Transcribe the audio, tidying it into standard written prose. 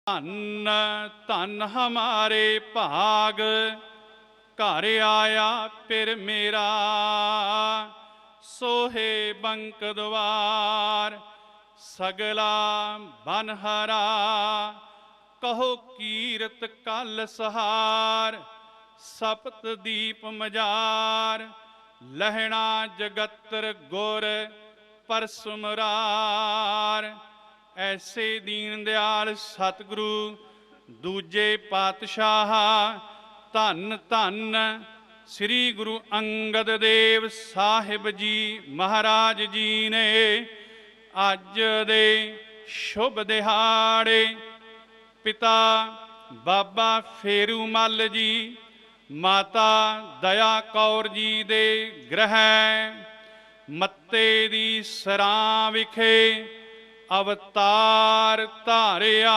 ਧੰਨ ਧੰਨ ਹਮਾਰੇ ਭਾਗ, ਘਰ ਆਇਆ ਫਿਰ ਮੇਰਾ। ਸੋਹੇ ਬੰਕ ਦਵਾਰ, ਸਗਲਾ ਬਨਹਰਾ। ਕਹੋ ਕੀਰਤ ਕਲ ਸਹਾਰ, ਸਪਤ ਦੀਪ ਮਜਾਰ। ਲਹਿਣਾ ਜਗਤਰ ਗੁਰ ਪਰਸੁਮਰਾਰ। ਐਸੇ ਦੀਨ ਦਿਆਲ ਸਤਿਗੁਰੂ ਦੂਜੇ ਪਾਤਸ਼ਾਹ। ਧੰਨ ਧੰਨ ਸ੍ਰੀ ਗੁਰੂ ਅੰਗਦ ਦੇਵ ਸਾਹਿਬ ਜੀ ਮਹਾਰਾਜ ਜੀ ਨੇ ਅੱਜ ਦੇ ਸ਼ੁਭ ਦਿਹਾੜੇ ਪਿਤਾ ਬਾਬਾ ਫੇਰੂ ਮੱਲ ਜੀ, ਮਾਤਾ ਦਇਆ ਕੌਰ ਜੀ ਦੇ ਗ੍ਰਹਿ ਮੱਤੇ ਦੀ ਸਰਾਂ ਵਿਖੇ ਅਵਤਾਰ ਧਾਰਿਆ।